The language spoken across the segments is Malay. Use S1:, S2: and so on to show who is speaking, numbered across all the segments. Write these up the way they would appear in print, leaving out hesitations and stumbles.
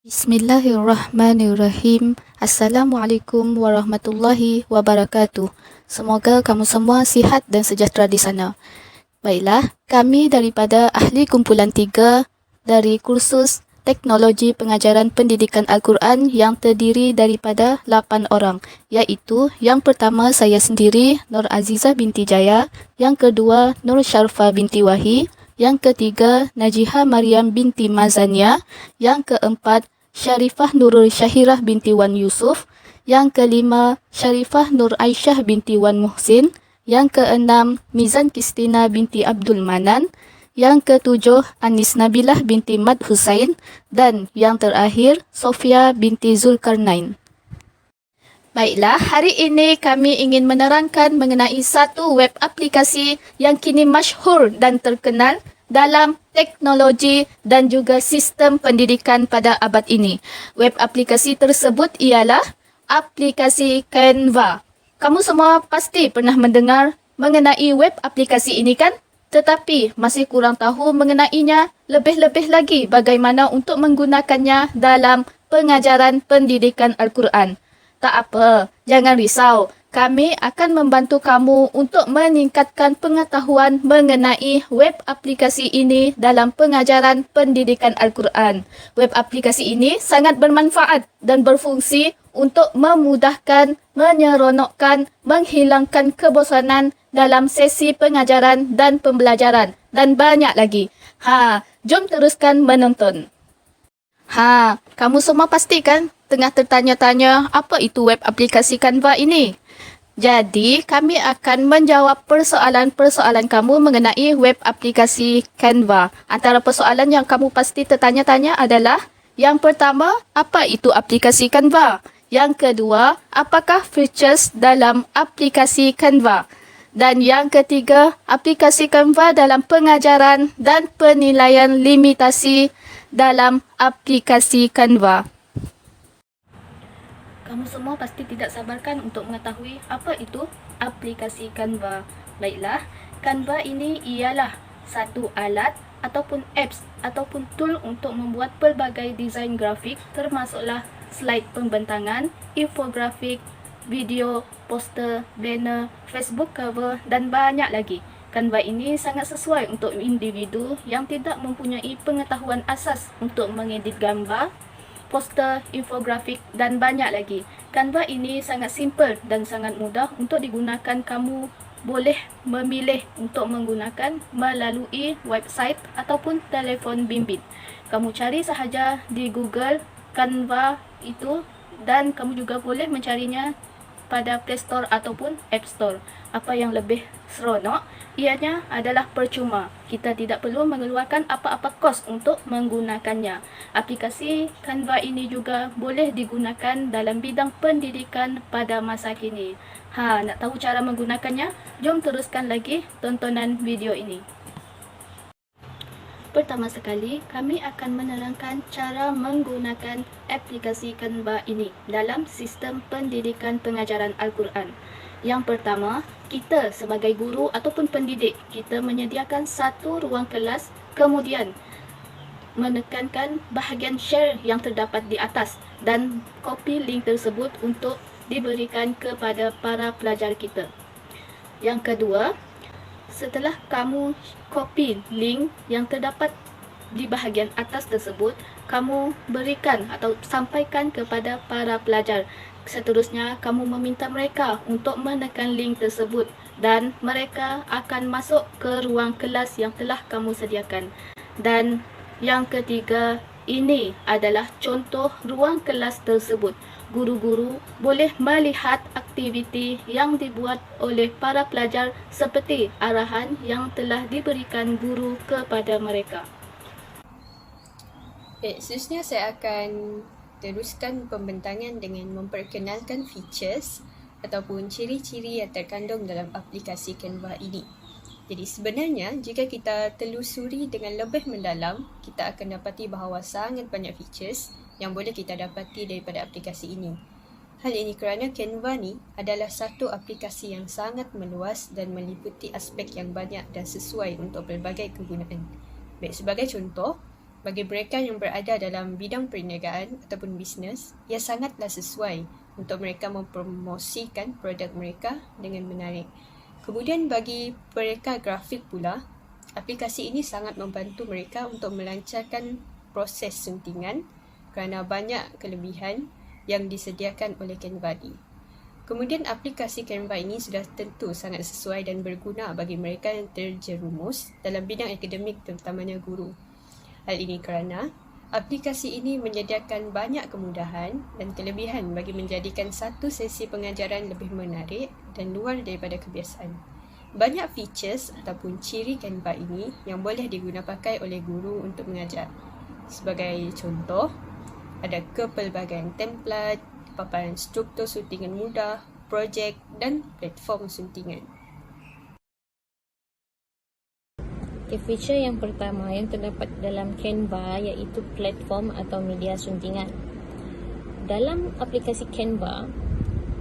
S1: Bismillahirrahmanirrahim. Assalamualaikum warahmatullahi wabarakatuh. Semoga kamu semua sihat dan sejahtera di sana. Baiklah, kami daripada Ahli Kumpulan 3 dari kursus Teknologi Pengajaran Pendidikan Al-Quran yang terdiri daripada 8 orang, iaitu yang pertama saya sendiri, Nur Azizah binti Jaya, yang kedua Nur Sharfa binti Wahi, yang ketiga Najihah Maryam binti Mazania, yang keempat Syarifah Nurul Syahirah binti Wan Yusuf, yang kelima Syarifah Nur Aisyah binti Wan Muhsin, yang keenam Mizan Kristina binti Abdul Manan, yang ketujuh Anis Nabilah binti Mad Husain, dan yang terakhir Sofia binti Zulkarnain. Baiklah, hari ini kami ingin menerangkan mengenai satu web aplikasi yang kini masyhur dan terkenal dalam teknologi dan juga sistem pendidikan pada abad ini. Web aplikasi tersebut ialah aplikasi Canva. Kamu semua pasti pernah mendengar mengenai web aplikasi ini kan? Tetapi masih kurang tahu mengenainya, lebih-lebih lagi bagaimana untuk menggunakannya dalam pengajaran pendidikan Al-Quran. Tak apa, jangan risau. Kami akan membantu kamu untuk meningkatkan pengetahuan mengenai web aplikasi ini dalam pengajaran pendidikan Al-Quran. Web aplikasi ini sangat bermanfaat dan berfungsi untuk memudahkan, menyeronokkan, menghilangkan kebosanan dalam sesi pengajaran dan pembelajaran dan banyak lagi. Jom teruskan menonton. Kamu semua pastikan tengah tertanya-tanya apa itu web aplikasi Canva ini. Jadi, kami akan menjawab persoalan-persoalan kamu mengenai web aplikasi Canva. Antara persoalan yang kamu pasti tertanya-tanya adalah, yang pertama, apa itu aplikasi Canva? Yang kedua, apakah features dalam aplikasi Canva? Dan yang ketiga, aplikasi Canva dalam pengajaran dan penilaian limitasi dalam aplikasi Canva. Kamu semua pasti tidak sabarkan untuk mengetahui apa itu aplikasi Canva. Baiklah, Canva ini ialah satu alat ataupun apps ataupun tool untuk membuat pelbagai desain grafik, termasuklah slide pembentangan, infografik, video, poster, banner, Facebook cover dan banyak lagi. Canva ini sangat sesuai untuk individu yang tidak mempunyai pengetahuan asas untuk mengedit gambar, poster, infografik dan banyak lagi. Canva ini sangat simple dan sangat mudah untuk digunakan. Kamu boleh memilih untuk menggunakan melalui website ataupun telefon bimbit. Kamu cari sahaja di Google Canva itu dan kamu juga boleh mencarinya pada Play Store ataupun App Store. Apa yang lebih seronok ianya adalah percuma. Kita tidak perlu mengeluarkan apa-apa kos untuk menggunakannya. Aplikasi Canva ini juga boleh digunakan dalam bidang pendidikan pada masa kini. Nak tahu cara menggunakannya? Jom teruskan lagi tontonan video ini. Pertama sekali, kami akan menerangkan cara menggunakan aplikasi Canva ini dalam sistem pendidikan pengajaran Al-Quran. Yang pertama, kita sebagai guru ataupun pendidik, kita menyediakan satu ruang kelas, kemudian menekankan bahagian share yang terdapat di atas dan copy link tersebut untuk diberikan kepada para pelajar kita. Yang kedua, setelah kamu copy link yang terdapat di bahagian atas tersebut, kamu berikan atau sampaikan kepada para pelajar. Seterusnya, kamu meminta mereka untuk menekan link tersebut dan mereka akan masuk ke ruang kelas yang telah kamu sediakan. Dan yang ketiga, ini adalah contoh ruang kelas tersebut. Guru-guru boleh melihat aktiviti yang dibuat oleh para pelajar seperti arahan yang telah diberikan guru kepada mereka.
S2: Seterusnya saya akan teruskan pembentangan dengan memperkenalkan features ataupun ciri-ciri yang terkandung dalam aplikasi Canva ini. Jadi sebenarnya jika kita telusuri dengan lebih mendalam, kita akan dapati bahawa sangat banyak features yang boleh kita dapati daripada aplikasi ini. Hal ini kerana Canva ni adalah satu aplikasi yang sangat meluas dan meliputi aspek yang banyak dan sesuai untuk pelbagai kegunaan. Baik, sebagai contoh, bagi mereka yang berada dalam bidang perniagaan ataupun bisnes, ia sangatlah sesuai untuk mereka mempromosikan produk mereka dengan menarik. Kemudian bagi mereka grafik pula, aplikasi ini sangat membantu mereka untuk melancarkan proses suntingan kerana banyak kelebihan yang disediakan oleh Canva ini. Kemudian aplikasi Canva ini sudah tentu sangat sesuai dan berguna bagi mereka yang terjerumus dalam bidang akademik, terutamanya guru. Hal ini kerana aplikasi ini menyediakan banyak kemudahan dan kelebihan bagi menjadikan satu sesi pengajaran lebih menarik dan luar daripada kebiasaan. Banyak features ataupun ciri Canva ini yang boleh digunapakai oleh guru untuk mengajar. Sebagai contoh, ada kepelbagaian template, paparan struktur suntingan mudah, projek dan platform suntingan.
S3: Feature yang pertama yang terdapat dalam Canva iaitu platform atau media suntingan. Dalam aplikasi Canva,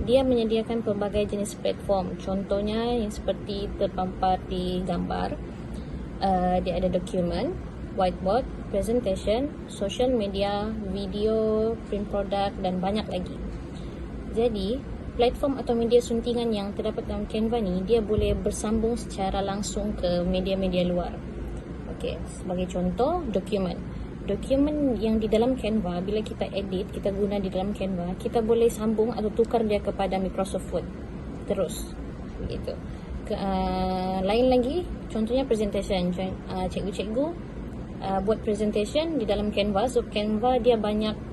S3: dia menyediakan pelbagai jenis platform. Contohnya yang seperti terpampar di gambar, dia ada dokumen, whiteboard, presentation, social media, video, print product dan banyak lagi. Jadi, platform atau media suntingan yang terdapat dalam Canva ni, dia boleh bersambung secara langsung ke media-media luar. Okey, sebagai contoh, dokumen. Dokumen yang di dalam Canva, bila kita edit, kita guna di dalam Canva, kita boleh sambung atau tukar dia kepada Microsoft Word. Terus, begitu. Lain lagi, contohnya presentation. Cikgu-cikgu buat presentation di dalam Canva. So, Canva dia banyak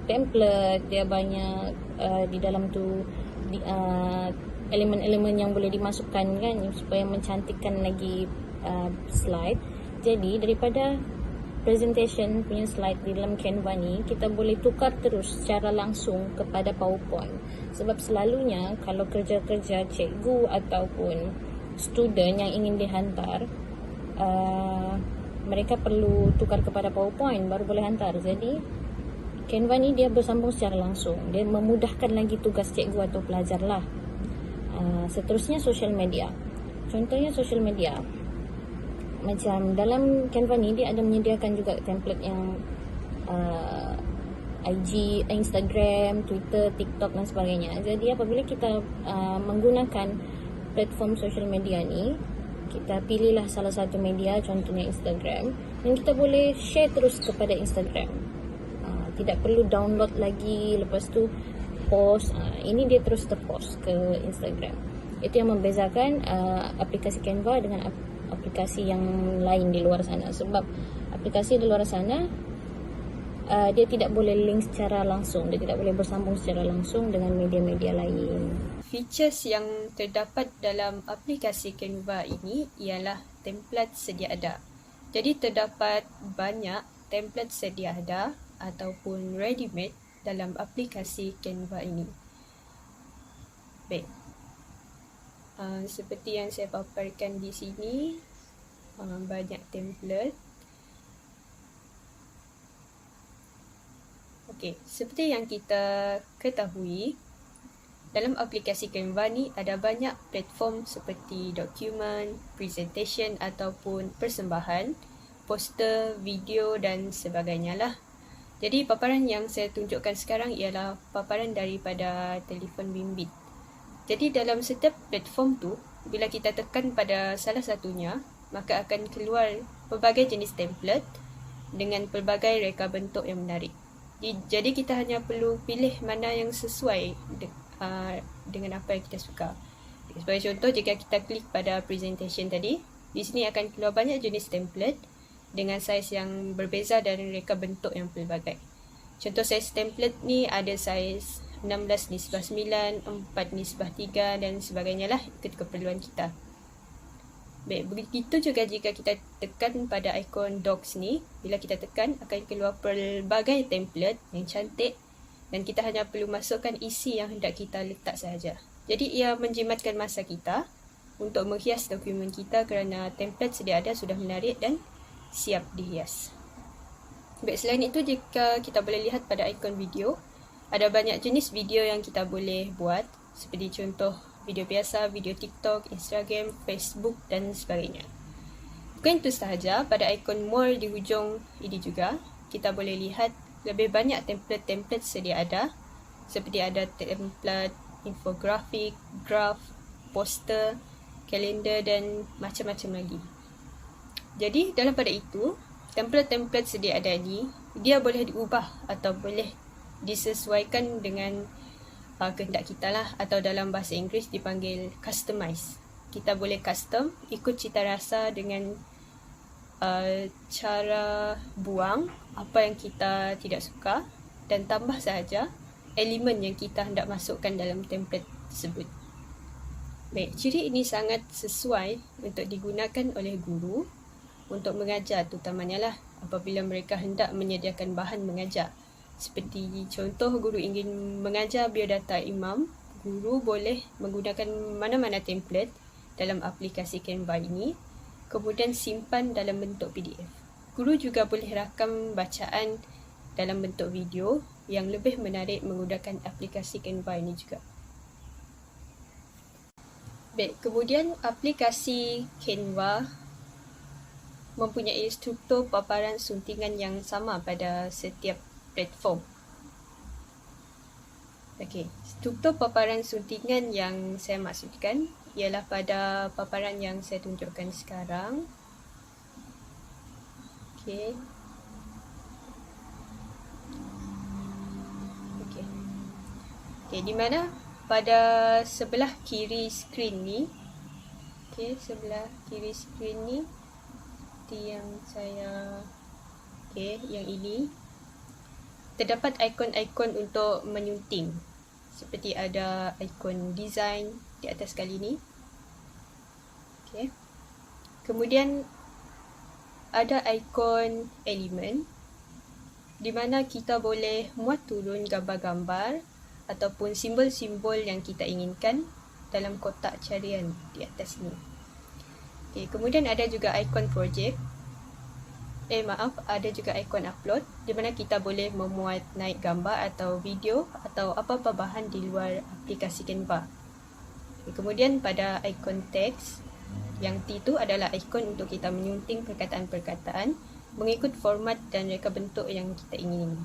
S3: template, dia banyak di dalam tu elemen-elemen yang boleh dimasukkan kan supaya mencantikkan lagi slide. Jadi daripada presentation punya slide di dalam Canva ni, kita boleh tukar terus secara langsung kepada PowerPoint. Sebab selalunya kalau kerja-kerja cikgu ataupun student yang ingin dihantar, mereka perlu tukar kepada PowerPoint baru boleh hantar. Jadi Canva ni dia bersambung secara langsung. Dia memudahkan lagi tugas cikgu atau pelajar lah. Seterusnya social media. Contohnya social media. Macam dalam Canva ni dia ada menyediakan juga template yang IG, Instagram, Twitter, TikTok dan sebagainya. Jadi apabila kita menggunakan platform social media ni, kita pilihlah salah satu media, contohnya Instagram, dan kita boleh share terus kepada Instagram. Tidak perlu download lagi, lepas tu post. Ini dia terus terpost ke Instagram. Itu yang membezakan aplikasi Canva dengan aplikasi yang lain di luar sana. Sebab aplikasi di luar sana dia tidak boleh link secara langsung, dia tidak boleh bersambung secara langsung dengan media-media lain.
S2: Features yang terdapat dalam aplikasi Canva ini ialah template sedia ada. Jadi terdapat banyak template sedia ada ataupun ready-made dalam aplikasi Canva ini. Baik. Seperti yang saya paparkan di sini, banyak template. Okey, seperti yang kita ketahui, dalam aplikasi Canva ni ada banyak platform seperti dokumen, presentation ataupun persembahan, poster, video dan sebagainya lah. Jadi paparan yang saya tunjukkan sekarang ialah paparan daripada telefon bimbit. Jadi dalam setiap platform tu, bila kita tekan pada salah satunya, maka akan keluar pelbagai jenis template dengan pelbagai reka bentuk yang menarik. Jadi kita hanya perlu pilih mana yang sesuai dengan apa yang kita suka. Sebagai contoh, jika kita klik pada presentation tadi, di sini akan keluar banyak jenis template dengan saiz yang berbeza dan reka bentuk yang pelbagai. Contoh saiz template ni ada saiz 16:9, 4:3 dan sebagainya lah, ikut keperluan kita. Baik, begitu juga jika kita tekan pada ikon docs ni, bila kita tekan akan keluar pelbagai template yang cantik dan kita hanya perlu masukkan isi yang hendak kita letak sahaja. Jadi ia menjimatkan masa kita untuk menghias dokumen kita kerana template sedia ada sudah menarik dan siap dihias. Baik, selain itu jika kita boleh lihat pada ikon video, ada banyak jenis video yang kita boleh buat, seperti contoh video biasa, video TikTok, Instagram, Facebook dan sebagainya. Bukan itu sahaja, pada ikon more di hujung ini juga, kita boleh lihat lebih banyak template-template sedia ada, seperti ada template infografik, graf, poster, kalender dan macam-macam lagi. Jadi dalam pada itu, template-template sedia ada ini, dia boleh diubah atau boleh disesuaikan dengan kehendak kita lah, atau dalam bahasa Inggeris dipanggil customize. Kita boleh custom ikut cita rasa dengan cara buang apa yang kita tidak suka dan tambah sahaja elemen yang kita hendak masukkan dalam template tersebut. Baik, ciri ini sangat sesuai untuk digunakan oleh guru untuk mengajar, terutamanya lah apabila mereka hendak menyediakan bahan mengajar. Seperti contoh, guru ingin mengajar biodata imam, guru boleh menggunakan mana-mana template dalam aplikasi Canva ini, kemudian simpan dalam bentuk PDF. Guru juga boleh rakam bacaan dalam bentuk video yang lebih menarik menggunakan aplikasi Canva ini juga. Baik, kemudian aplikasi Canva mempunyai struktur paparan suntingan yang sama pada setiap platform. Okey, struktur paparan suntingan yang saya maksudkan ialah pada paparan yang saya tunjukkan sekarang. Okey. Okey, di mana pada sebelah kiri skrin ni, sebelah kiri skrin ni seperti yang saya yang ini terdapat ikon-ikon untuk menyunting. Seperti ada ikon design di atas kali ni. Kemudian ada ikon elemen di mana kita boleh muat turun gambar-gambar ataupun simbol-simbol yang kita inginkan dalam kotak carian di atas ni. Kemudian ada juga ikon project. Ada juga ikon upload di mana kita boleh memuat naik gambar atau video atau apa-apa bahan di luar aplikasi Canva. Kemudian pada ikon teks, yang T itu adalah ikon untuk kita menyunting perkataan-perkataan mengikut format dan reka bentuk yang kita ingin.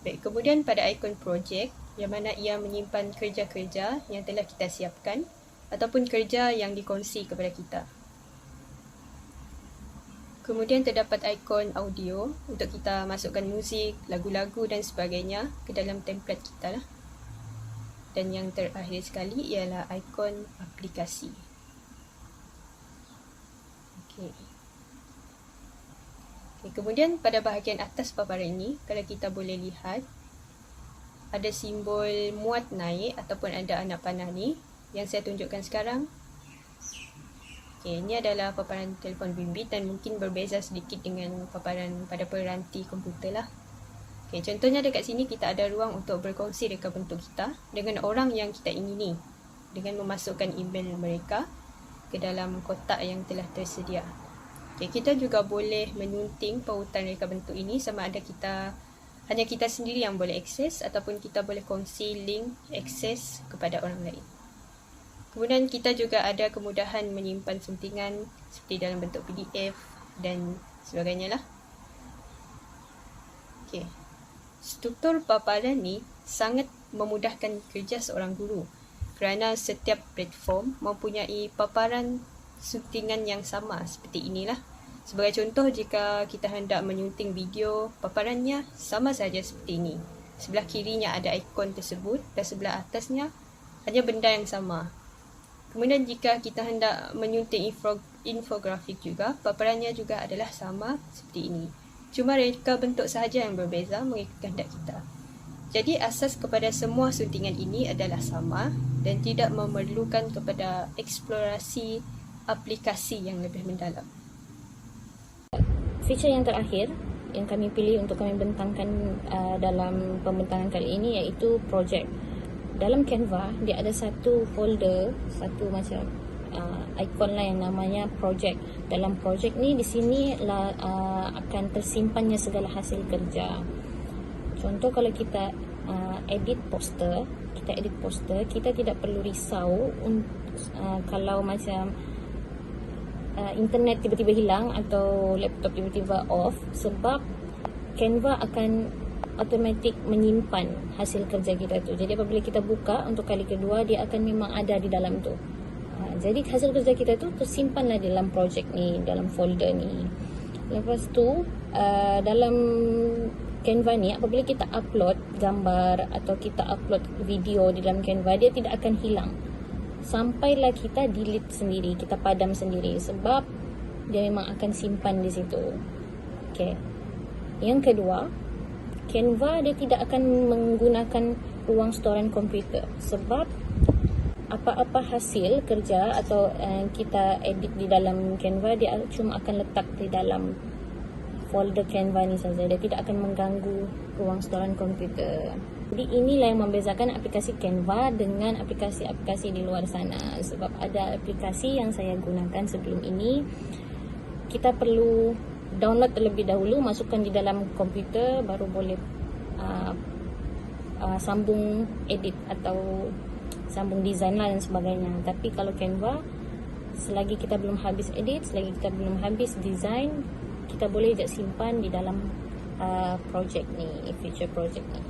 S2: Baik, kemudian pada ikon project, yang mana ia menyimpan kerja-kerja yang telah kita siapkan ataupun kerja yang dikongsi kepada kita. Kemudian terdapat ikon audio untuk kita masukkan muzik, lagu-lagu dan sebagainya ke dalam template kita lah. Dan yang terakhir sekali ialah ikon aplikasi. Kemudian pada bahagian atas paparan ini, kalau kita boleh lihat, ada simbol muat naik ataupun ada anak panah ni yang saya tunjukkan sekarang. Ini adalah paparan telefon bimbit dan mungkin berbeza sedikit dengan paparan pada peranti komputer lah. Contohnya dekat sini kita ada ruang untuk berkongsi reka bentuk kita dengan orang yang kita ingini dengan memasukkan email mereka ke dalam kotak yang telah tersedia. Kita juga boleh menyunting pautan reka bentuk ini sama ada hanya kita sendiri yang boleh akses ataupun kita boleh kongsi link akses kepada orang lain. Kemudian kita juga ada kemudahan menyimpan suntingan seperti dalam bentuk PDF dan sebagainya lah. Struktur paparan ni sangat memudahkan kerja seorang guru kerana setiap platform mempunyai paparan suntingan yang sama seperti inilah. Sebagai contoh, jika kita hendak menyunting video, paparannya sama saja seperti ini. Sebelah kirinya ada ikon tersebut dan sebelah atasnya hanya benda yang sama. Kemudian jika kita hendak menyunting infografik juga, paparannya juga adalah sama seperti ini. Cuma reka bentuk sahaja yang berbeza mengikut kehendak kita. Jadi asas kepada semua suntingan ini adalah sama dan tidak memerlukan kepada eksplorasi aplikasi yang lebih mendalam.
S3: Feature yang terakhir yang kami pilih untuk kami bentangkan dalam pembentangan kali ini iaitu project. Dalam Canva, dia ada satu folder, satu macam ikon lah yang namanya project. Dalam project ni, di sini akan tersimpannya segala hasil kerja. Contoh kalau kita edit poster, kita tidak perlu risau kalau macam internet tiba-tiba hilang atau laptop tiba-tiba off, sebab Canva akan automatik menyimpan hasil kerja kita tu. Jadi apabila kita buka untuk kali kedua, dia akan memang ada di dalam tu. Jadi hasil kerja kita tu tersimpanlah dalam projek ni, dalam folder ni. Lepas tu dalam Canva ni, apabila kita upload gambar atau kita upload video di dalam Canva, dia tidak akan hilang sampailah kita delete sendiri, kita padam sendiri, sebab dia memang akan simpan di situ. Okay. Yang kedua, Canva dia tidak akan menggunakan ruang storan komputer, sebab apa-apa hasil kerja atau kita edit di dalam Canva, dia cuma akan letak di dalam folder Canva ni saja. Dia tidak akan mengganggu ruang storan komputer. Jadi inilah yang membezakan aplikasi Canva dengan aplikasi-aplikasi di luar sana. Sebab ada aplikasi yang saya gunakan sebelum ini, kita perlu download terlebih dahulu, masukkan di dalam komputer, baru boleh sambung edit atau sambung design lah dan sebagainya. Tapi kalau Canva, selagi kita belum habis edit, selagi kita belum habis design, kita boleh je simpan di dalam projek ni, feature project ni.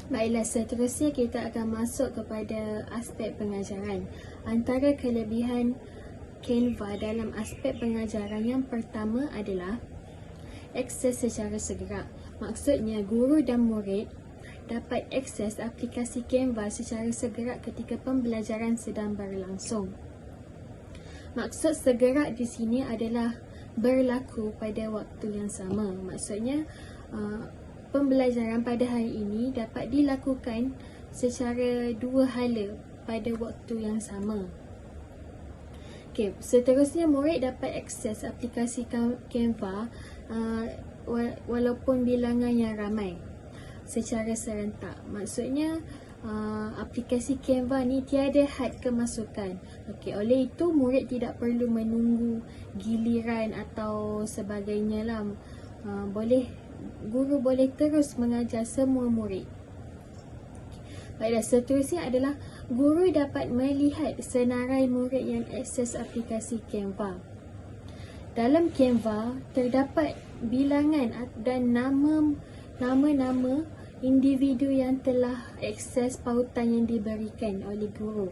S4: Baiklah, seterusnya kita akan masuk kepada aspek pengajaran. Antara kelebihan Canva dalam aspek pengajaran yang pertama adalah akses secara segera. Maksudnya, guru dan murid dapat akses aplikasi Canva secara segera ketika pembelajaran sedang berlangsung. Maksud segera di sini adalah berlaku pada waktu yang sama. Maksudnya, pembelajaran pada hari ini dapat dilakukan secara dua hala pada waktu yang sama. Okay, seterusnya murid dapat akses aplikasi Canva walaupun bilangan yang ramai secara serentak. Maksudnya aplikasi Canva ni tiada had kemasukan. Okey, oleh itu murid tidak perlu menunggu giliran atau sebagainya lah. Guru boleh terus mengajar semua murid. Baiklah, seterusnya adalah guru dapat melihat senarai murid yang akses aplikasi Canva. Dalam Canva terdapat bilangan dan nama-nama individu yang telah akses pautan yang diberikan oleh guru.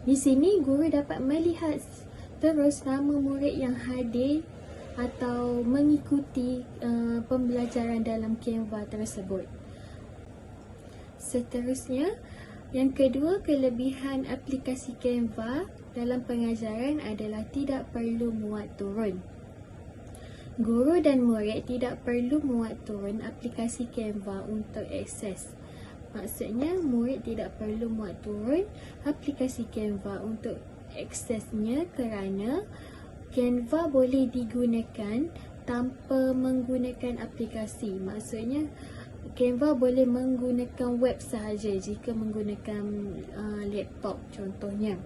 S4: Di sini guru dapat melihat terus nama murid yang hadir atau mengikuti pembelajaran dalam Canva tersebut. Seterusnya, yang kedua kelebihan aplikasi Canva dalam pengajaran adalah tidak perlu muat turun. Guru dan murid tidak perlu muat turun aplikasi Canva untuk akses. Maksudnya, murid tidak perlu muat turun aplikasi Canva untuk aksesnya kerana Canva boleh digunakan tanpa menggunakan aplikasi. Maksudnya, Canva boleh menggunakan web sahaja jika menggunakan laptop contohnya.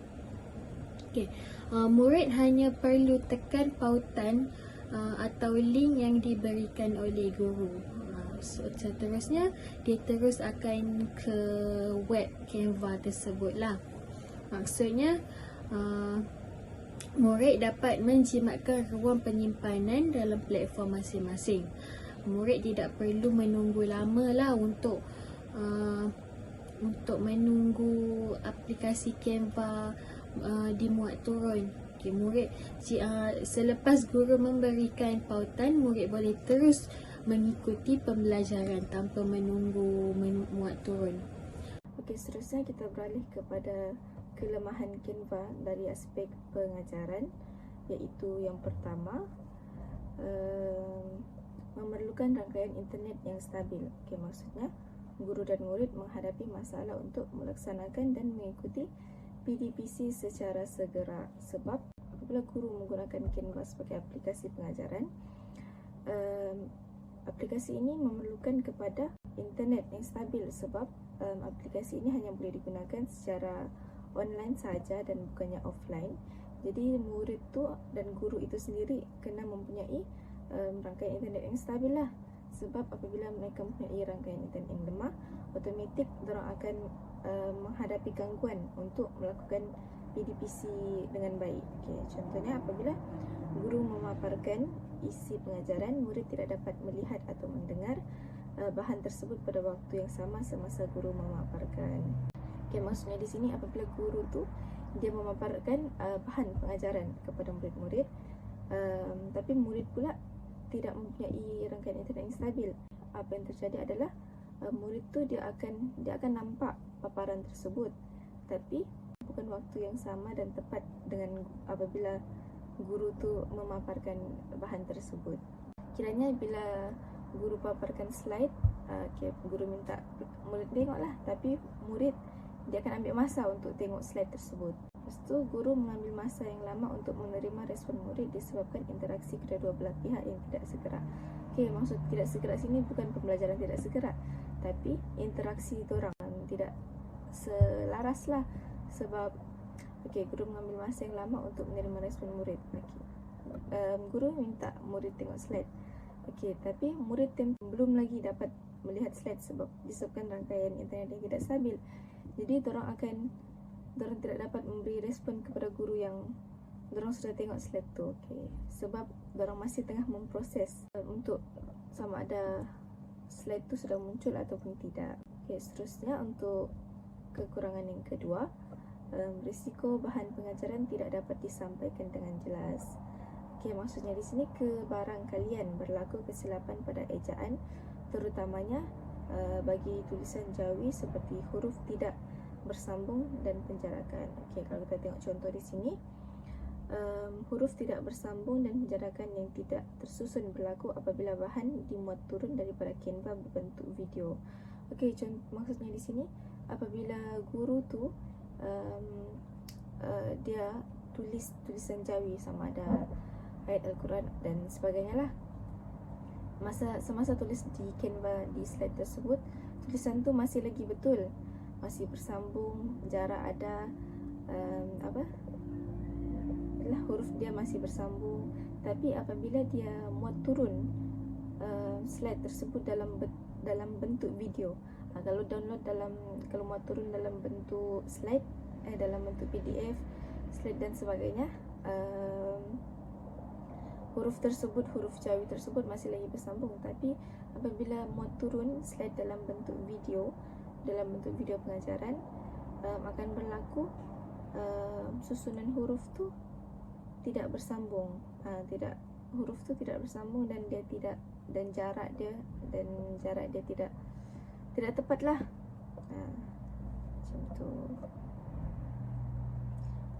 S4: Okay. Murid hanya perlu tekan pautan atau link yang diberikan oleh guru. Seterusnya, dia terus akan ke web Canva tersebut lah. Maksudnya, murid dapat menjimatkan ruang penyimpanan dalam platform masing-masing. Murid tidak perlu menunggu lama lah untuk menunggu aplikasi Canva dimuat turun. Okay, murid selepas guru memberikan pautan, murid boleh terus mengikuti pembelajaran tanpa menunggu muat turun.
S1: Okey, seterusnya kita beralih kepada kelemahan Canva dari aspek pengajaran, iaitu yang pertama, memerlukan rangkaian internet yang stabil. Okey, maksudnya guru dan murid menghadapi masalah untuk melaksanakan dan mengikuti PDPC secara segera, sebab apabila guru menggunakan Canva sebagai aplikasi pengajaran, aplikasi ini memerlukan kepada internet yang stabil, sebab aplikasi ini hanya boleh digunakan secara online saja dan bukannya offline. Jadi murid tu dan guru itu sendiri kena mempunyai rangkaian internet yang stabil lah. Sebab apabila mereka mempunyai rangkaian internet yang lemah, automatik mereka akan
S5: menghadapi gangguan untuk melakukan PDPC dengan baik. Okey, contohnya apabila guru memaparkan isi pengajaran, murid tidak dapat melihat atau mendengar bahan tersebut pada waktu yang sama semasa guru memaparkan. Okey, maksudnya di sini apabila guru tu dia memaparkan bahan pengajaran kepada murid-murid, tapi murid pula tidak mempunyai rangkaian internet yang stabil. Apa yang terjadi adalah murid tu dia akan nampak paparan tersebut, tapi bukan waktu yang sama dan tepat dengan apabila guru tu memaparkan bahan tersebut. Kiranya bila guru paparkan slide, guru minta murid tengoklah, tapi murid dia akan ambil masa untuk tengok slide tersebut. Lepas tu guru mengambil masa yang lama untuk menerima respon murid disebabkan interaksi kedua belah pihak yang tidak segera. Okey, maksud tidak segera sini bukan pembelajaran tidak segera, tapi interaksi diorang tidak selaras lah. Sebab guru mengambil masa yang lama untuk menerima respon murid. Guru minta murid tengok slide, tapi murid belum lagi dapat melihat slide sebab disebabkan rangkaian internet yang tidak stabil. Jadi diorang tidak dapat memberi respon kepada guru yang diorang sudah tengok slide tu. Sebab diorang masih tengah memproses untuk sama ada slide tu sudah muncul ataupun tidak. Seterusnya untuk kekurangan yang kedua, risiko bahan pengajaran tidak dapat disampaikan dengan jelas. Maksudnya di sini kebarangkalian berlaku kesilapan pada ejaan, terutamanya bagi tulisan Jawi seperti huruf tidak bersambung dan penjarakan. Kalau kita tengok contoh di sini, huruf tidak bersambung dan penjarakan yang tidak tersusun berlaku apabila bahan dimuat turun daripada Canva berbentuk video. Maksudnya di sini apabila guru tu dia tulis tulisan Jawi sama ada ayat Al-Quran dan sebagainya lah. Semasa tulis di Canva di slide tersebut, tulisan tu masih lagi betul, masih bersambung, jarak ada, huruf dia masih bersambung. Tapi apabila dia muat turun slide tersebut dalam bentuk video, kalau muat turun dalam bentuk slide, dalam bentuk PDF, slide dan sebagainya, huruf Jawi tersebut masih lagi bersambung. Tapi apabila muat turun slide dalam bentuk video pengajaran, akan berlaku susunan huruf tu tidak bersambung. Huruf tu tidak bersambung dan jarak dia tidak tepat lah. Macam tu.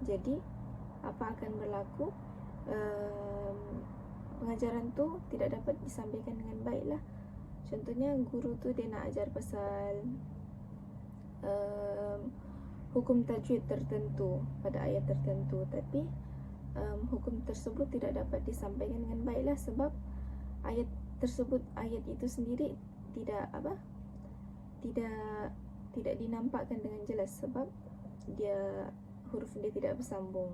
S5: Jadi apa akan berlaku? Pengajaran tu tidak dapat disampaikan dengan baik lah. Contohnya guru tu dia nak ajar pasal hukum tajwid tertentu pada ayat tertentu, tapi hukum tersebut tidak dapat disampaikan dengan baik lah sebab ayat itu sendiri tidak dinampakkan dengan jelas sebab huruf dia tidak bersambung.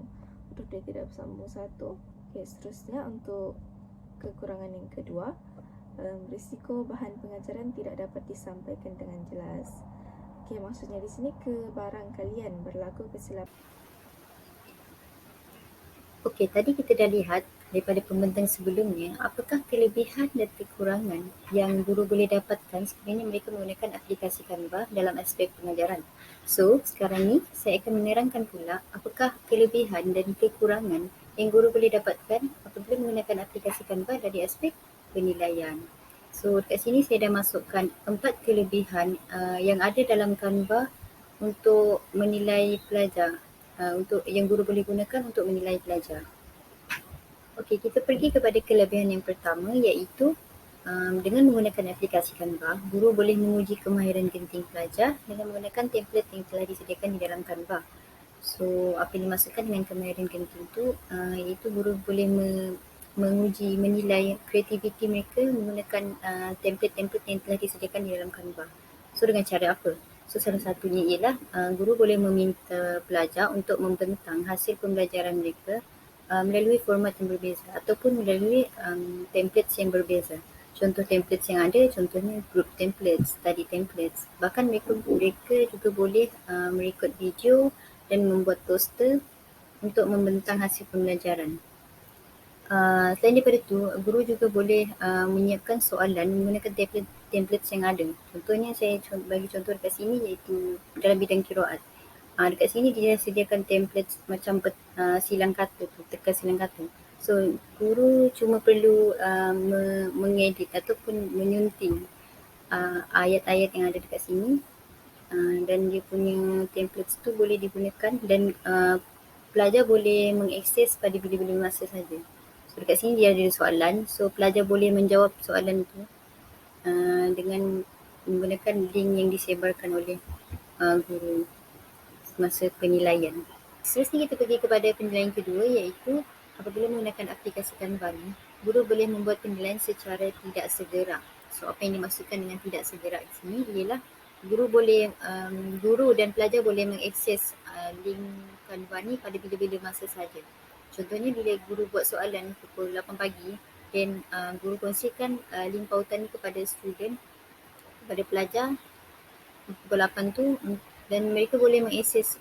S5: Satu. Seterusnya untuk kekurangan yang kedua, risiko bahan pengajaran tidak dapat disampaikan dengan jelas. Maksudnya di sini kebarangkalian berlaku kesilapan.
S6: Tadi kita dah lihat daripada pembentang sebelumnya, apakah kelebihan dan kekurangan yang guru boleh dapatkan sekiranya mereka menggunakan aplikasi Canva dalam aspek pengajaran. So, sekarang ni saya akan menerangkan pula apakah kelebihan dan kekurangan yang guru boleh dapatkan apabila menggunakan aplikasi Canva dari aspek penilaian. So, dekat sini saya dah masukkan 4 kelebihan yang ada dalam Canva untuk menilai pelajar, untuk yang guru boleh gunakan untuk menilai pelajar. Kita pergi kepada kelebihan yang pertama, iaitu dengan menggunakan aplikasi Canva, guru boleh menguji kemahiran genting pelajar dengan menggunakan template yang telah disediakan di dalam Canva. So, apa yang dimaksudkan dengan kemahiran genting itu, iaitu guru boleh menilai kreativiti mereka menggunakan template-template yang telah disediakan di dalam Canva. So, dengan cara apa? So, salah satunya ialah guru boleh meminta pelajar untuk membentang hasil pembelajaran mereka melalui format yang berbeza ataupun melalui templates yang berbeza. contoh templates yang ada, contohnya group templates, study templates. Bahkan mereka juga boleh merekod video dan membuat poster untuk membentang hasil pembelajaran. Selain daripada itu, guru juga boleh menyiapkan soalan menggunakan templates yang ada. Contohnya saya bagi contoh dekat sini iaitu dalam bidang qiraat. Dekat sini dia sediakan templates macam silang kata tu, teka silang kata. So, guru cuma perlu mengedit ataupun menyunting ayat-ayat yang ada dekat sini, dan dia punya templates tu boleh digunakan dan pelajar boleh mengakses pada bila-bila masa saja. So, dekat sini dia ada soalan, so pelajar boleh menjawab soalan tu dengan menggunakan link yang disebarkan oleh guru semasa penilaian. Seterusnya kita pergi kepada penilaian kedua, iaitu apabila menggunakan aplikasi Canva ni, guru boleh membuat penilaian secara tidak segera. So, apa yang dimaksudkan dengan tidak segera di sini ialah guru dan pelajar boleh mengakses link Canva ni pada bila-bila masa saja. Contohnya bila guru buat soalan pukul 8 pagi dan guru kongsikan link pautan ni kepada student, kepada pelajar pukul 8 tu, dan mereka boleh mengakses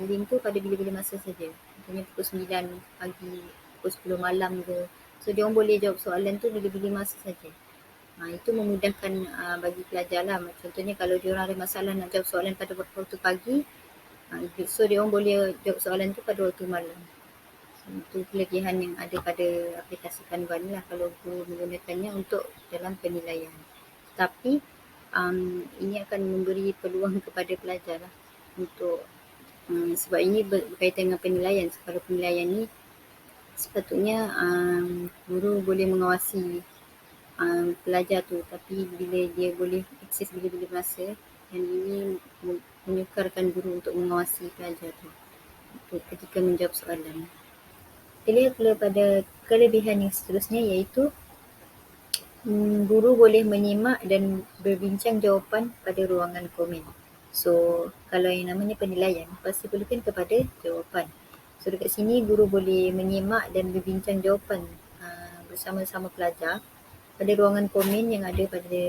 S6: link tu pada bila-bila masa saja. Contohnya pukul 9 pagi, pukul 10 malam ke. So, dia orang boleh jawab soalan tu bila-bila masa saja. Itu memudahkan bagi pelajar lah. Contohnya kalau dia orang ada masalah nak jawab soalan pada waktu pagi, so dia orang boleh jawab soalan tu pada waktu malam. So, itu kelebihan yang ada pada aplikasi Canva ni lah kalau guru menggunakannya untuk dalam penilaian. Tapi ini akan memberi peluang kepada pelajar lah untuk sebab ini berkaitan dengan penilaian. Kalau penilaian ni sepatutnya guru boleh mengawasi pelajar tu, tapi bila dia boleh akses bila-bila masa, dan ini menyukarkan guru untuk mengawasi pelajar tu ketika menjawab soalan. Kita lihat pula pada kelebihan yang seterusnya, iaitu guru boleh menyimak dan berbincang jawapan pada ruangan komen. So, kalau yang namanya penilaian pasti perlukan kepada jawapan. So, dekat sini guru boleh menyimak dan berbincang jawapan bersama-sama pelajar pada ruangan komen yang ada pada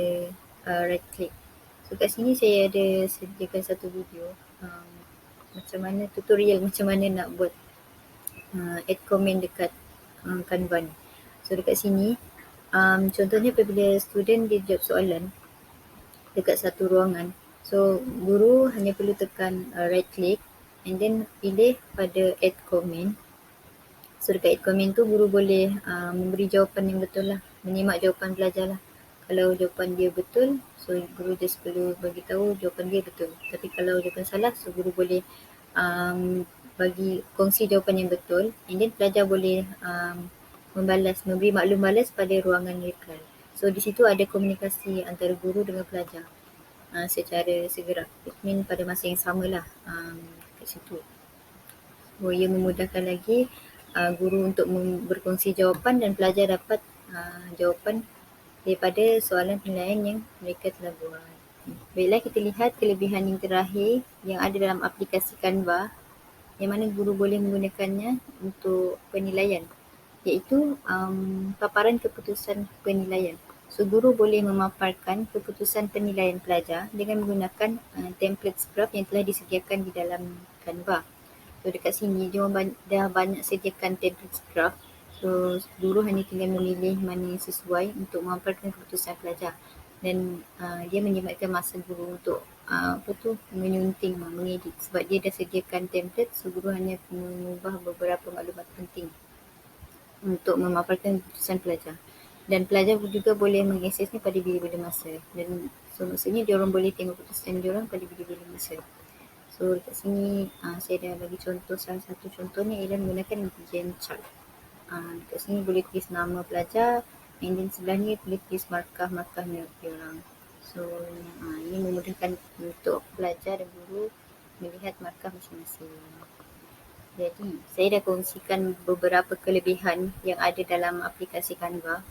S6: right click. So, kat sini saya ada sediakan satu video macam mana tutorial macam mana nak buat add comment dekat Canva ni. So, dekat sini contohnya apabila student dia jawab soalan dekat satu ruangan, so guru hanya perlu tekan right click and then pilih pada add comment. So, dekat add comment tu guru boleh memberi jawapan yang betul lah, menyimak jawapan pelajar lah. Kalau jawapan dia betul, so guru just perlu bagi tahu jawapan dia betul. Tapi kalau jawapan salah, so guru boleh bagi kongsi jawapan yang betul, and then pelajar boleh memberi maklum balas pada ruangan reply. So, di situ ada komunikasi antara guru dengan pelajar secara segera. It mean pada masa yang samalah kat situ. So, ia memudahkan lagi guru untuk berkongsi jawapan dan pelajar dapat jawapan daripada soalan penilaian yang mereka telah buat. Baiklah, kita lihat kelebihan yang terakhir yang ada dalam aplikasi Canva yang mana guru boleh menggunakannya untuk penilaian, iaitu paparan keputusan penilaian. So, guru boleh memaparkan keputusan penilaian pelajar dengan menggunakan template graph yang telah disediakan di dalam Canva. So, dekat sini dia dah banyak sediakan template graph. So, guru hanya tinggal memilih mana yang sesuai untuk memaparkan keputusan pelajar, dan dia menyempatkan masa guru untuk menyunting, mengedit, sebab dia dah sediakan template. So, guru hanya mengubah beberapa maklumat penting untuk memaparkan keputusan pelajar, dan pelajar juga boleh mengaksesnya pada bila-bila masa, dan so maksudnya dia orang boleh tengok keputusan dia orang pada bila-bila masa. So, dekat sini saya dah bagi contoh, salah satu contohnya ialah menggunakan Gantt chart. Dekat sini boleh tulis nama pelajar, and then sebelah ni boleh tulis markah-markahnya dia orang. So, ini memudahkan untuk pelajar dan guru melihat markah masing-masing. Jadi, saya dah kongsikan beberapa kelebihan yang ada dalam aplikasi Canva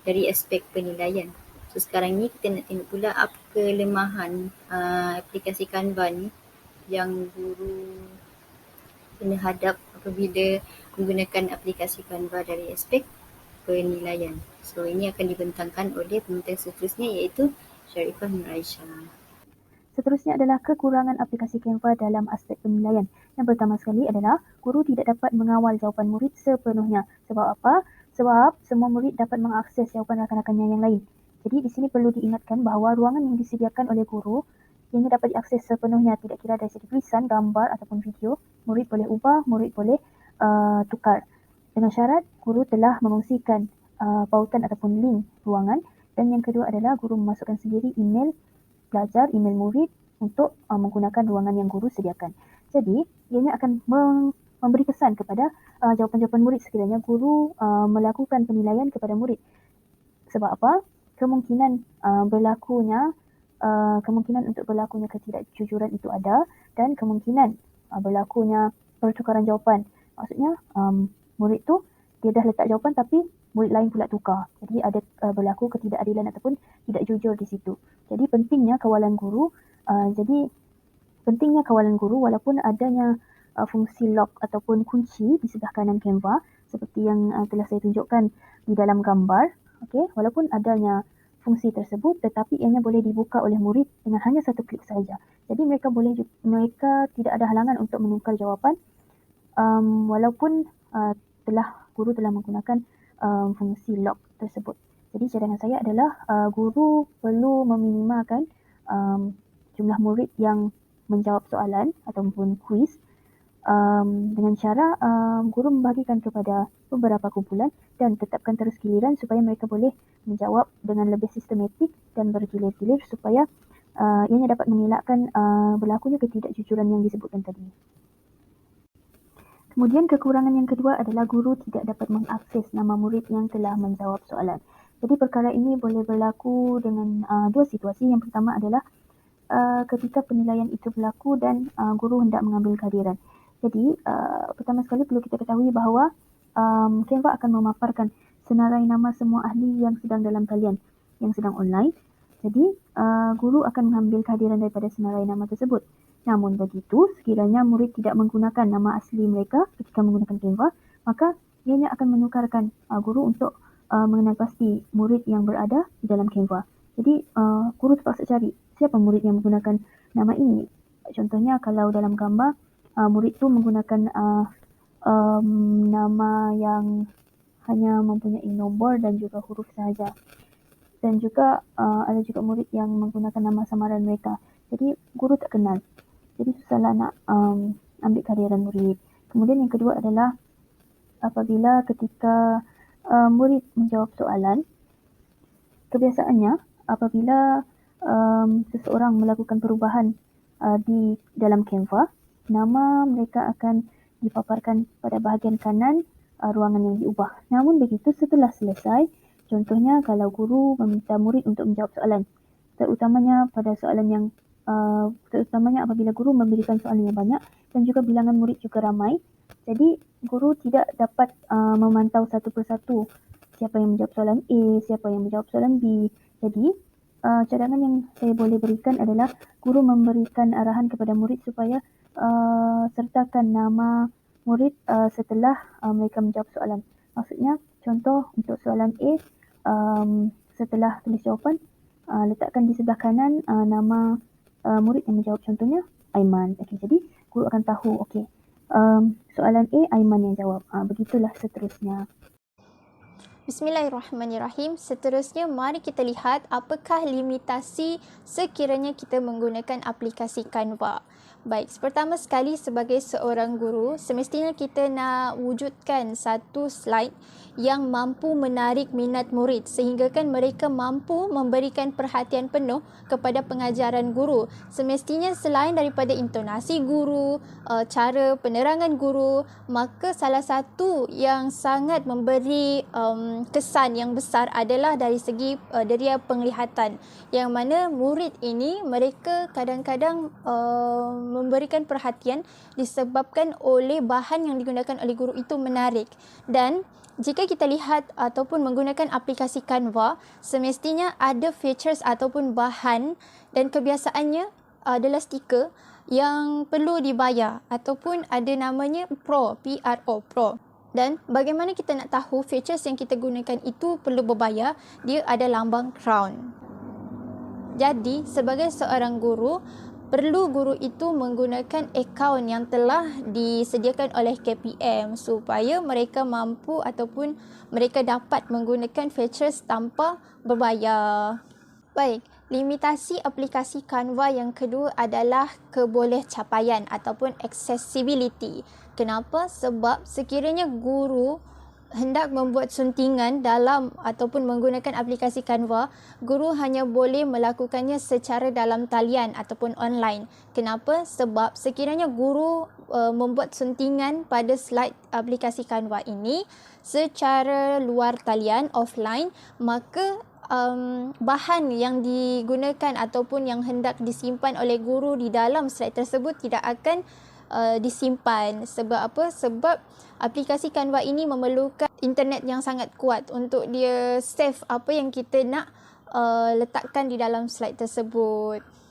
S6: dari aspek penilaian. So, sekarang ni kita nak tengok pula apa kelemahan aplikasi Canva ni yang guru kena hadap apabila menggunakan aplikasi Canva dari aspek penilaian. So ini akan dibentangkan oleh pembentang seterusnya iaitu Sharifah Nur Aisyah.
S7: Seterusnya adalah kekurangan aplikasi Canva dalam aspek penilaian. Yang pertama sekali adalah guru tidak dapat mengawal jawapan murid sepenuhnya. Sebab apa? Sebab semua murid dapat mengakses jawapan rakan-rakannya yang lain. Jadi di sini perlu diingatkan bahawa ruangan yang disediakan oleh guru ianya dapat diakses sepenuhnya, tidak kira dari segi tulisan, gambar ataupun video. Murid boleh ubah, murid boleh tukar. Dengan syarat guru telah mengongsikan pautan ataupun link ruangan. Dan yang kedua adalah guru memasukkan sendiri email pelajar, email murid untuk menggunakan ruangan yang guru sediakan. Jadi, ianya akan memberi kesan kepada jawapan-jawapan murid sekiranya guru melakukan penilaian kepada murid. Sebab apa? Kemungkinan untuk berlakunya ketidakjujuran itu ada dan kemungkinan berlakunya pertukaran jawapan. Maksudnya, murid tu dia dah letak jawapan tapi murid lain pula tukar. Jadi ada berlaku ketidakadilan ataupun tidak jujur di situ. Jadi pentingnya kawalan guru walaupun adanya fungsi lock ataupun kunci di sebelah kanan Canva seperti yang telah saya tunjukkan di dalam gambar. Okey, walaupun adanya fungsi tersebut tetapi ianya boleh dibuka oleh murid dengan hanya satu klik sahaja. Jadi mereka tidak ada halangan untuk menukar jawapan walaupun guru telah menggunakan fungsi lock tersebut. Jadi cadangan saya adalah guru perlu meminimalkan jumlah murid yang menjawab soalan ataupun kuis dengan cara guru membahagikan kepada beberapa kumpulan dan tetapkan terus giliran supaya mereka boleh menjawab dengan lebih sistematik dan bergilir-gilir supaya ianya dapat mengelakkan berlakunya ketidakjujuran yang disebutkan tadi. Kemudian kekurangan yang kedua adalah guru tidak dapat mengakses nama murid yang telah menjawab soalan. Jadi perkara ini boleh berlaku dengan dua situasi. Yang pertama adalah ketika penilaian itu berlaku dan guru hendak mengambil kehadiran. Jadi pertama sekali perlu kita ketahui bahawa Canva akan memaparkan senarai nama semua ahli yang sedang dalam talian, yang sedang online. Jadi guru akan mengambil kehadiran daripada senarai nama tersebut. Namun begitu, sekiranya murid tidak menggunakan nama asli mereka ketika menggunakan Canva, maka ianya akan menukarkan guru untuk mengenal pasti murid yang berada di dalam Canva. Jadi guru terpaksa cari siapa murid yang menggunakan nama ini. Contohnya kalau dalam gambar murid tu menggunakan nama yang hanya mempunyai nombor dan juga huruf sahaja. Dan juga ada juga murid yang menggunakan nama samaran mereka. Jadi guru tak kenal. Jadi susahlah nak ambil kehadiran murid. Kemudian yang kedua adalah apabila ketika murid menjawab soalan, kebiasaannya apabila seseorang melakukan perubahan di dalam Canva, nama mereka akan dipaparkan pada bahagian kanan ruangan yang diubah. Namun begitu setelah selesai, contohnya kalau guru meminta murid untuk menjawab soalan, terutamanya apabila guru memberikan soalan yang banyak dan juga bilangan murid juga ramai. Jadi guru tidak dapat memantau satu persatu siapa yang menjawab soalan A, siapa yang menjawab soalan B. Jadi cadangan yang saya boleh berikan adalah guru memberikan arahan kepada murid supaya sertakan nama murid setelah mereka menjawab soalan. Maksudnya contoh untuk soalan A, setelah tulis jawapan letakkan di sebelah kanan nama murid yang menjawab, contohnya Aiman. Okey, jadi guru akan tahu soalan A Aiman yang jawab. Begitulah seterusnya.
S8: Bismillahirrahmanirrahim. Seterusnya mari kita lihat apakah limitasi sekiranya kita menggunakan aplikasi Canva. Baik, pertama sekali sebagai seorang guru, semestinya kita nak wujudkan satu slide yang mampu menarik minat murid sehingga kan mereka mampu memberikan perhatian penuh kepada pengajaran guru. Semestinya selain daripada intonasi guru, cara penerangan guru, maka salah satu yang sangat memberi kesan yang besar adalah dari segi deria penglihatan, yang mana murid ini mereka kadang-kadang memberikan perhatian disebabkan oleh bahan yang digunakan oleh guru itu menarik. Dan jika kita lihat ataupun menggunakan aplikasi Canva, semestinya ada features ataupun bahan dan kebiasaannya adalah stiker yang perlu dibayar ataupun ada namanya Pro, Pro. Dan bagaimana kita nak tahu features yang kita gunakan itu perlu berbayar? Dia ada lambang crown. Jadi, sebagai seorang guru, perlu guru itu menggunakan akaun yang telah disediakan oleh KPM supaya mereka mampu ataupun mereka dapat menggunakan features tanpa berbayar. Baik, limitasi aplikasi Canva yang kedua adalah kebolehcapaian ataupun accessibility. Kenapa? Sebab sekiranya guru hendak membuat suntingan dalam ataupun menggunakan aplikasi Canva, guru hanya boleh melakukannya secara dalam talian ataupun online. Kenapa? Sebab sekiranya guru membuat suntingan pada slide aplikasi Canva ini secara luar talian, offline, maka bahan yang digunakan ataupun yang hendak disimpan oleh guru di dalam slide tersebut tidak akan disimpan. Sebab apa? Sebab aplikasi Canva ini memerlukan internet yang sangat kuat untuk dia save apa yang kita nak letakkan di dalam slide tersebut.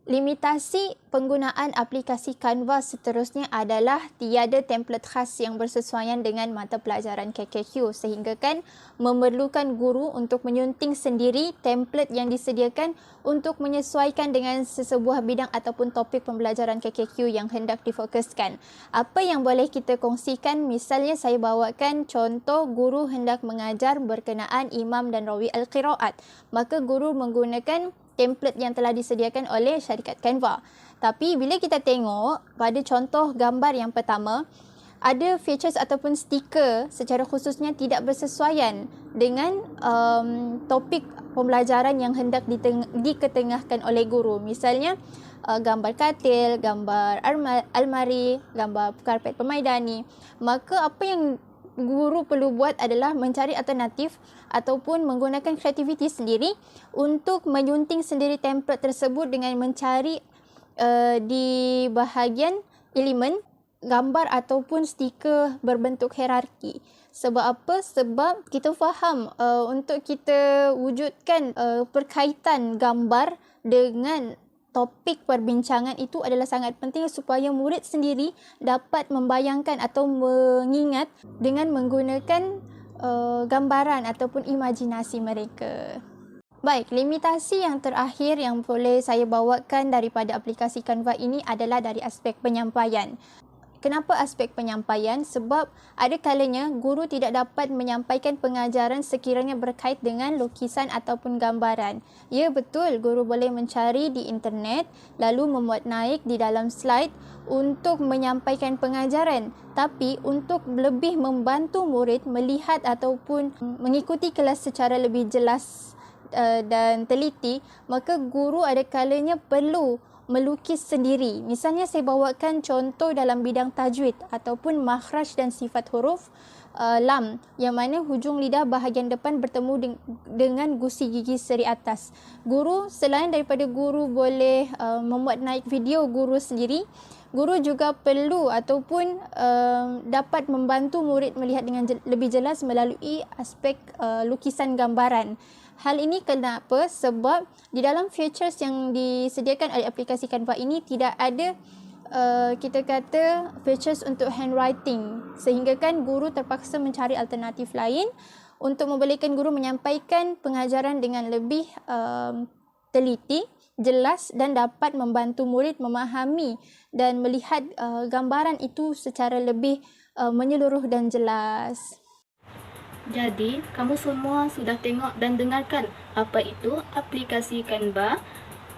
S8: Limitasi penggunaan aplikasi Canva seterusnya adalah tiada template khas yang bersesuaian dengan mata pelajaran KKQ, sehingga kan memerlukan guru untuk menyunting sendiri template yang disediakan untuk menyesuaikan dengan sesebuah bidang ataupun topik pembelajaran KKQ yang hendak difokuskan. Apa yang boleh kita kongsikan? Misalnya saya bawakan contoh guru hendak mengajar berkenaan imam dan rawi al-qiraat. Maka guru menggunakan template yang telah disediakan oleh syarikat Canva. Tapi bila kita tengok pada contoh gambar yang pertama, ada features ataupun stiker secara khususnya tidak bersesuaian dengan topik pembelajaran yang hendak diketengahkan oleh guru. Misalnya gambar katil, gambar almari, gambar karpet permaidani. Maka apa yang guru perlu buat adalah mencari alternatif ataupun menggunakan kreativiti sendiri untuk menyunting sendiri template tersebut dengan mencari di bahagian elemen gambar ataupun stiker berbentuk hierarki. Sebab apa? Sebab kita faham untuk kita wujudkan perkaitan gambar dengan topik perbincangan itu adalah sangat penting supaya murid sendiri dapat membayangkan atau mengingat dengan menggunakan gambaran ataupun imajinasi mereka. Baik, limitasi yang terakhir yang boleh saya bawakan daripada aplikasi Canva ini adalah dari aspek penyampaian. Kenapa aspek penyampaian? Sebab ada kalanya guru tidak dapat menyampaikan pengajaran sekiranya berkait dengan lukisan ataupun gambaran. Ya betul, guru boleh mencari di internet lalu memuat naik di dalam slide untuk menyampaikan pengajaran. Tapi untuk lebih membantu murid melihat ataupun mengikuti kelas secara lebih jelas dan teliti, maka guru ada kalanya perlu melukis sendiri. Misalnya saya bawakan contoh dalam bidang tajwid ataupun makhraj dan sifat huruf lam, yang mana hujung lidah bahagian depan bertemu dengan gusi gigi seri atas. Guru, selain daripada guru boleh memuat naik video guru sendiri, guru juga perlu ataupun dapat membantu murid melihat dengan lebih jelas melalui aspek lukisan gambaran. Hal ini kenapa? Sebab di dalam features yang disediakan oleh aplikasi Canva ini tidak ada kita kata features untuk handwriting, sehingga kan guru terpaksa mencari alternatif lain untuk membolehkan guru menyampaikan pengajaran dengan lebih teliti, jelas dan dapat membantu murid memahami dan melihat gambaran itu secara lebih menyeluruh dan jelas.
S1: Jadi, kamu semua sudah tengok dan dengarkan apa itu aplikasi Canva,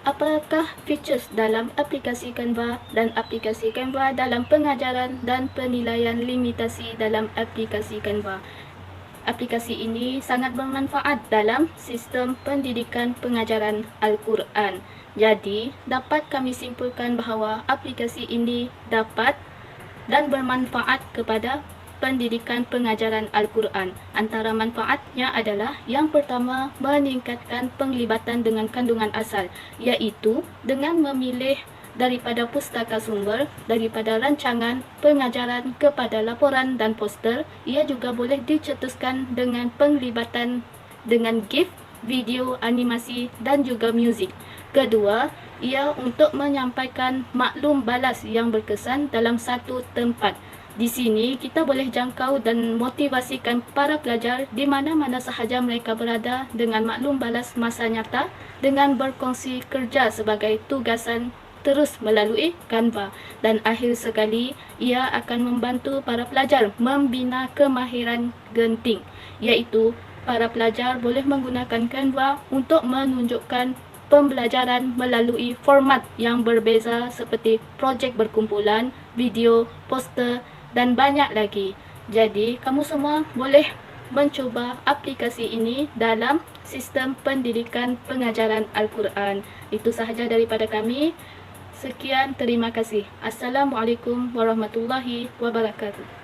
S1: apakah features dalam aplikasi Canva dan aplikasi Canva dalam pengajaran dan penilaian limitasi dalam aplikasi Canva. Aplikasi ini sangat bermanfaat dalam sistem pendidikan pengajaran Al-Quran. Jadi, dapat kami simpulkan bahawa aplikasi ini dapat dan bermanfaat kepada pendidikan pengajaran Al-Quran. Antara manfaatnya adalah yang pertama, meningkatkan penglibatan dengan kandungan asal, iaitu dengan memilih daripada pustaka sumber, daripada rancangan pengajaran kepada laporan dan poster. Ia juga boleh dicetuskan dengan penglibatan dengan GIF, video, animasi dan juga muzik. Kedua, ia untuk menyampaikan maklum balas yang berkesan dalam satu tempat. Di sini kita boleh jangkau dan motivasikan para pelajar di mana-mana sahaja mereka berada dengan maklum balas masa nyata dengan berkongsi kerja sebagai tugasan terus melalui Canva, dan akhir sekali ia akan membantu para pelajar membina kemahiran genting, iaitu para pelajar boleh menggunakan Canva untuk menunjukkan pembelajaran melalui format yang berbeza seperti projek berkumpulan, video, poster dan banyak lagi. Jadi, kamu semua boleh mencuba aplikasi ini dalam sistem pendidikan pengajaran Al-Quran. Itu sahaja daripada kami. Sekian, terima kasih. Assalamualaikum warahmatullahi wabarakatuh.